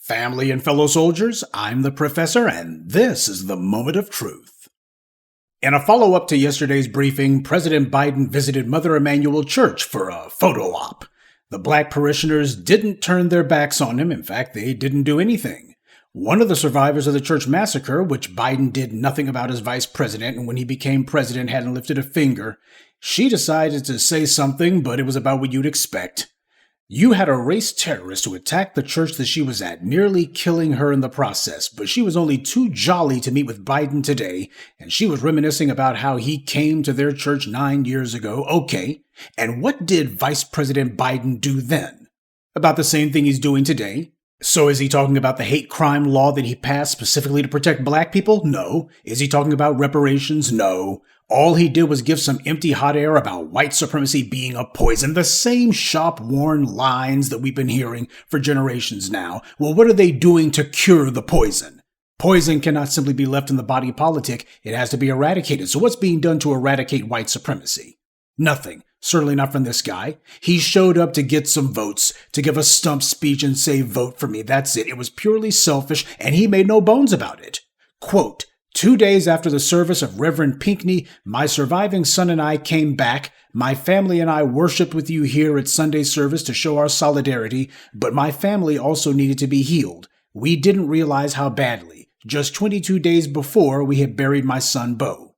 Family and fellow soldiers, I'm the professor, and this is the Moment of Truth. In a follow-up to yesterday's briefing, President Biden visited Mother Emanuel Church for a photo op. The black parishioners didn't turn their backs on him. In fact, they didn't do anything. One of the survivors of the church massacre, which Biden did nothing about as vice president and when he became president hadn't lifted a finger, she decided to say something, but it was about what you'd expect. You had a race terrorist who attacked the church that she was at, nearly killing her in the process, but she was only too jolly to meet with Biden today, and she was reminiscing about how he came to their church 9 years ago. Okay, and what did Vice President Biden do then? About the same thing he's doing today. So is he talking about the hate crime law that he passed specifically to protect black people? No. Is he talking about reparations? No. All he did was give some empty hot air about white supremacy being a poison, the same shop-worn lines that we've been hearing for generations now. Well, what are they doing to cure the poison? Poison cannot simply be left in the body politic. It has to be eradicated. So what's being done to eradicate white supremacy? Nothing. Certainly not from this guy. He showed up to get some votes, to give a stump speech and say, vote for me. That's it. It was purely selfish, and he made no bones about it. Quote, 2 days after the service of Reverend Pinckney, my surviving son and I came back. My family and I worshiped with you here at Sunday service to show our solidarity, but my family also needed to be healed. We didn't realize how badly. Just 22 days before, we had buried my son, Beau.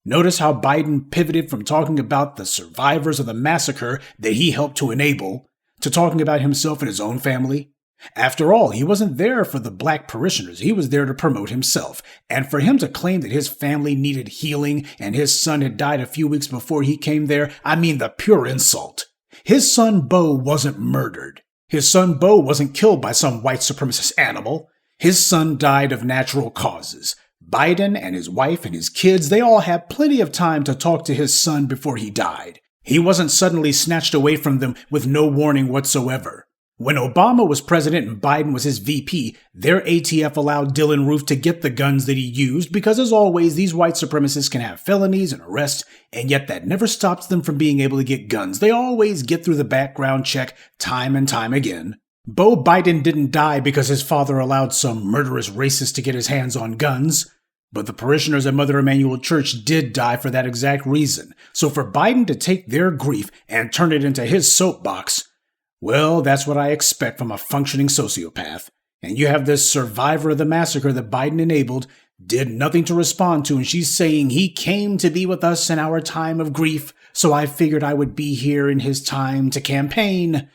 Notice how Biden pivoted from talking about the survivors of the massacre that he helped to enable to talking about himself and his own family. After all, he wasn't there for the black parishioners. He was there to promote himself. And for him to claim that his family needed healing and his son had died a few weeks before he came there, I mean the pure insult. His son Beau wasn't murdered. His son Beau wasn't killed by some white supremacist animal. His son died of natural causes. Biden and his wife and his kids, they all had plenty of time to talk to his son before he died. He wasn't suddenly snatched away from them with no warning whatsoever. When Obama was president and Biden was his VP, their ATF allowed Dylann Roof to get the guns that he used because, as always, these white supremacists can have felonies and arrests, and yet that never stops them from being able to get guns. They always get through the background check time and time again. Beau Biden didn't die because his father allowed some murderous racist to get his hands on guns. But the parishioners at Mother Emanuel Church did die for that exact reason. So for Biden to take their grief and turn it into his soapbox, well, that's what I expect from a functioning sociopath. And you have this survivor of the massacre that Biden enabled, did nothing to respond to, and she's saying he came to be with us in our time of grief, so I figured I would be here in his time to campaign.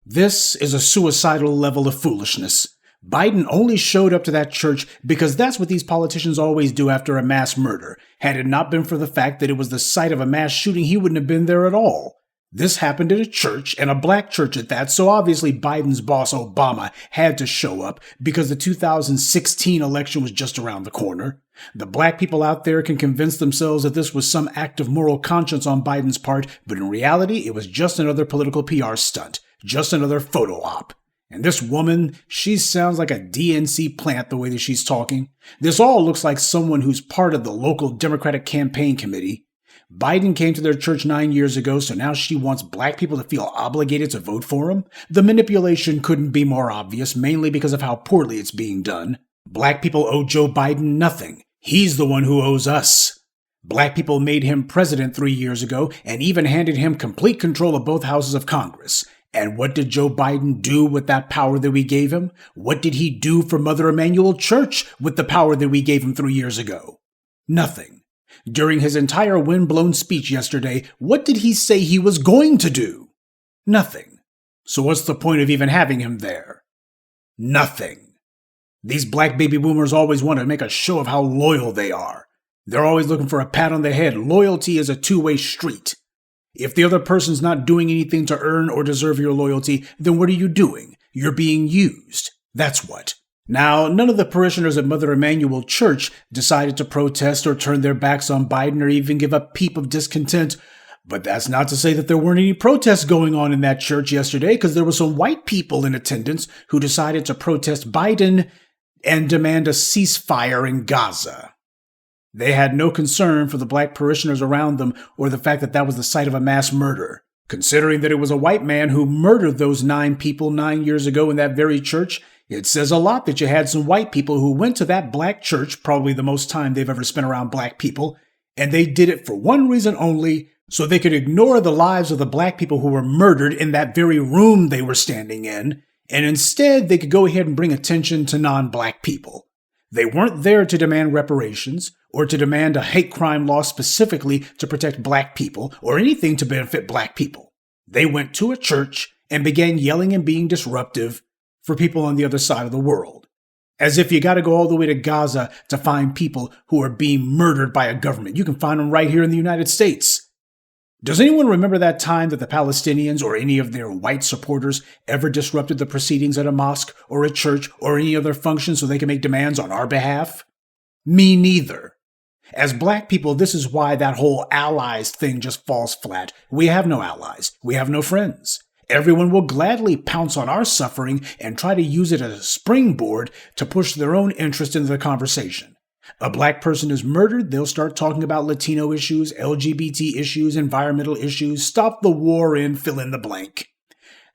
This is a suicidal level of foolishness. Biden only showed up to that church because that's what these politicians always do after a mass murder. Had it not been for the fact that it was the site of a mass shooting, he wouldn't have been there at all. This happened in a church, and a black church at that, so obviously Biden's boss, Obama, had to show up because the 2016 election was just around the corner. The black people out there can convince themselves that this was some act of moral conscience on Biden's part, but in reality, it was just another political PR stunt, just another photo op. And this woman, she sounds like a DNC plant the way that she's talking. This all looks like someone who's part of the local Democratic campaign committee. Biden came to their church 9 years ago, so now she wants black people to feel obligated to vote for him? The manipulation couldn't be more obvious, mainly because of how poorly it's being done. Black people owe Joe Biden nothing. He's the one who owes us. Black people made him president 3 years ago and even handed him complete control of both houses of Congress. And what did Joe Biden do with that power that we gave him? What did he do for Mother Emanuel Church with the power that we gave him 3 years ago? Nothing. During his entire windblown speech yesterday, what did he say he was going to do? Nothing. So what's the point of even having him there? Nothing. These black baby boomers always want to make a show of how loyal they are. They're always looking for a pat on the head. Loyalty is a two-way street. If the other person's not doing anything to earn or deserve your loyalty, then what are you doing? You're being used. That's what. Now, none of the parishioners at Mother Emanuel Church decided to protest or turn their backs on Biden or even give a peep of discontent. But that's not to say that there weren't any protests going on in that church yesterday, because there were some white people in attendance who decided to protest Biden and demand a ceasefire in Gaza. They had no concern for the black parishioners around them or the fact that that was the site of a mass murder. Considering that it was a white man who murdered those 9 people 9 years ago in that very church, It says a lot that you had some white people who went to that black church, probably the most time they've ever spent around black people, and they did it for one reason only, so they could ignore the lives of the black people who were murdered in that very room they were standing in, and instead they could go ahead and bring attention to non-black people. They weren't there to demand reparations, or to demand a hate crime law specifically to protect black people, or anything to benefit black people. They went to a church and began yelling and being disruptive for people on the other side of the world. As if you got to go all the way to Gaza to find people who are being murdered by a government. You can find them right here in the United States. Does anyone remember that time that the Palestinians or any of their white supporters ever disrupted the proceedings at a mosque or a church or any other function so they can make demands on our behalf? Me neither. As black people, this is why that whole allies thing just falls flat. We have no allies. We have no friends. Everyone will gladly pounce on our suffering and try to use it as a springboard to push their own interest into the conversation. A black person is murdered, they'll start talking about Latino issues, LGBT issues, environmental issues, stop the war and fill in the blank.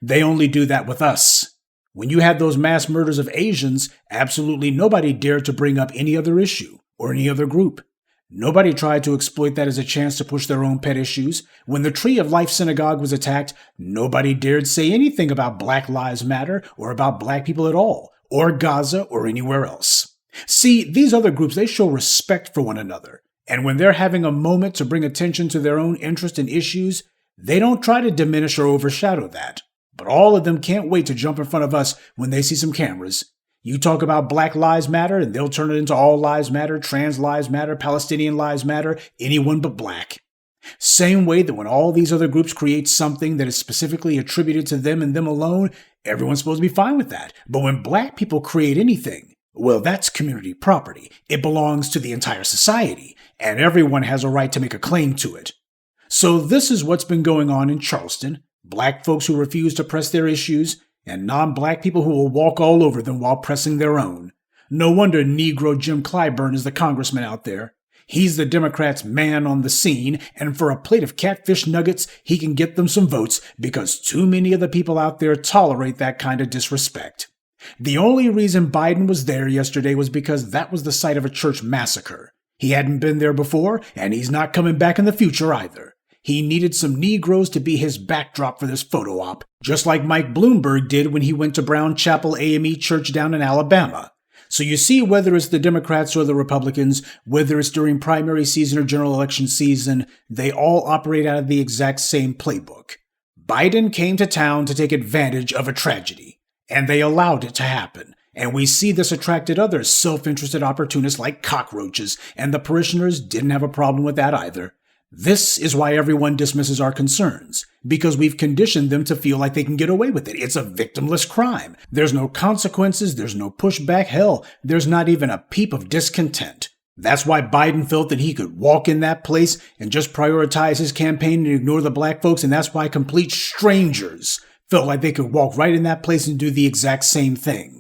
They only do that with us. When you had those mass murders of Asians, absolutely nobody dared to bring up any other issue or any other group. Nobody tried to exploit that as a chance to push their own pet issues. When the Tree of Life Synagogue was attacked, nobody dared say anything about Black Lives Matter or about black people at all, or Gaza or anywhere else. See, these other groups, they show respect for one another. And when they're having a moment to bring attention to their own interest and issues, they don't try to diminish or overshadow that. But all of them can't wait to jump in front of us when they see some cameras. You talk about Black Lives Matter, and they'll turn it into All Lives Matter, Trans Lives Matter, Palestinian Lives Matter, anyone but black. Same way that when all these other groups create something that is specifically attributed to them and them alone, everyone's supposed to be fine with that. But when black people create anything, well, that's community property. It belongs to the entire society, and everyone has a right to make a claim to it. So this is what's been going on in Charleston. Black folks who refuse to press their issues, and non-black people who will walk all over them while pressing their own. No wonder Negro Jim Clyburn is the congressman out there. He's the Democrats' man on the scene, and for a plate of catfish nuggets, he can get them some votes because too many of the people out there tolerate that kind of disrespect. The only reason Biden was there yesterday was because that was the site of a church massacre. He hadn't been there before, and he's not coming back in the future either. He needed some Negroes to be his backdrop for this photo op, just like Mike Bloomberg did when he went to Brown Chapel AME Church down in Alabama. So you see, whether it's the Democrats or the Republicans, whether it's during primary season or general election season, they all operate out of the exact same playbook. Biden came to town to take advantage of a tragedy, and they allowed it to happen. And we see this attracted other self-interested opportunists like cockroaches, and the parishioners didn't have a problem with that either. This is why everyone dismisses our concerns, because we've conditioned them to feel like they can get away with it. It's a victimless crime. There's no consequences, there's no pushback, hell, there's not even a peep of discontent. That's why Biden felt that he could walk in that place and just prioritize his campaign and ignore the black folks, and that's why complete strangers felt like they could walk right in that place and do the exact same thing.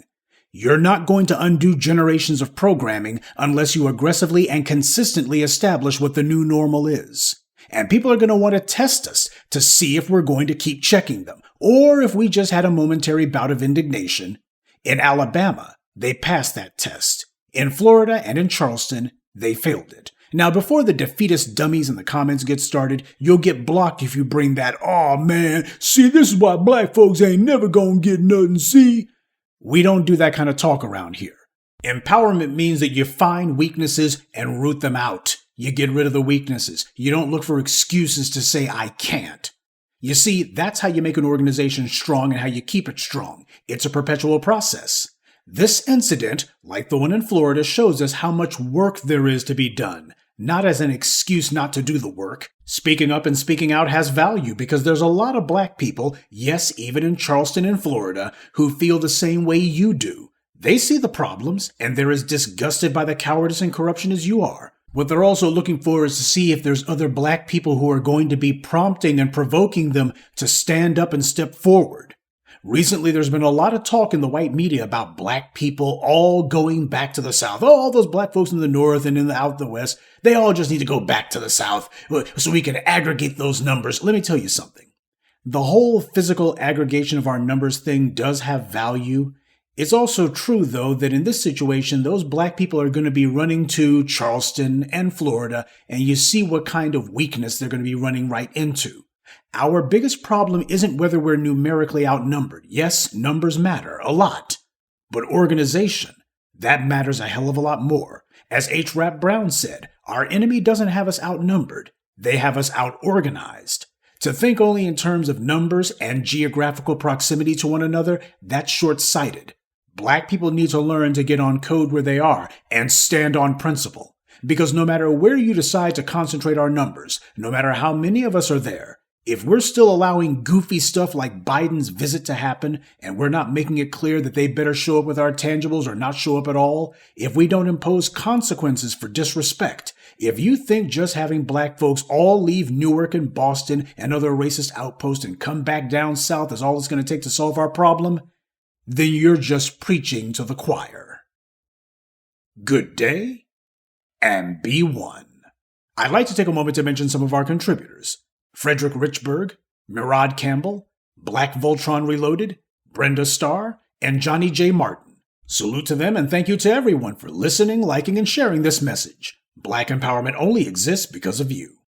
You're not going to undo generations of programming unless you aggressively and consistently establish what the new normal is. And people are going to want to test us to see if we're going to keep checking them, or if we just had a momentary bout of indignation. In Alabama, they passed that test. In Florida and in Charleston, they failed it. Now, before the defeatist dummies in the comments get started, you'll get blocked if you bring that, "Oh man, see, this is why black folks ain't never gonna get nothing, see?" We don't do that kind of talk around here. Empowerment means that you find weaknesses and root them out. You get rid of the weaknesses. You don't look for excuses to say, "I can't." You see, that's how you make an organization strong and how you keep it strong. It's a perpetual process. This incident, like the one in Florida, shows us how much work there is to be done, not as an excuse not to do the work. Speaking up and speaking out has value because there's a lot of black people, yes, even in Charleston and Florida, who feel the same way you do. They see the problems, and they're as disgusted by the cowardice and corruption as you are. What they're also looking for is to see if there's other black people who are going to be prompting and provoking them to stand up and step forward. Recently, there's been a lot of talk in the white media about black people all going back to the South. Oh, all those black folks in the North and out the West, they all just need to go back to the South so we can aggregate those numbers. Let me tell you something. The whole physical aggregation of our numbers thing does have value It's also true, though, that in this situation, those black people are going to be running to Charleston and Florida, and you see what kind of weakness they're going to be running right into. Our biggest problem isn't whether we're numerically outnumbered. Yes, numbers matter a lot. But organization, that matters a hell of a lot more. As H. Rap Brown said, our enemy doesn't have us outnumbered. They have us out-organized. To think only in terms of numbers and geographical proximity to one another, that's short-sighted. Black people need to learn to get on code where they are and stand on principle. Because no matter where you decide to concentrate our numbers, no matter how many of us are there, if we're still allowing goofy stuff like Biden's visit to happen, and we're not making it clear that they better show up with our tangibles or not show up at all, if we don't impose consequences for disrespect, if you think just having black folks all leave Newark and Boston and other racist outposts and come back down south is all it's going to take to solve our problem, then you're just preaching to the choir. Good day, and be one. I'd like to take a moment to mention some of our contributors. Frederick Richburg, Murad Campbell, Black Voltron Reloaded, Brenda Starr, and Johnny J. Martin. Salute to them and thank you to everyone for listening, liking, and sharing this message. Black empowerment only exists because of you.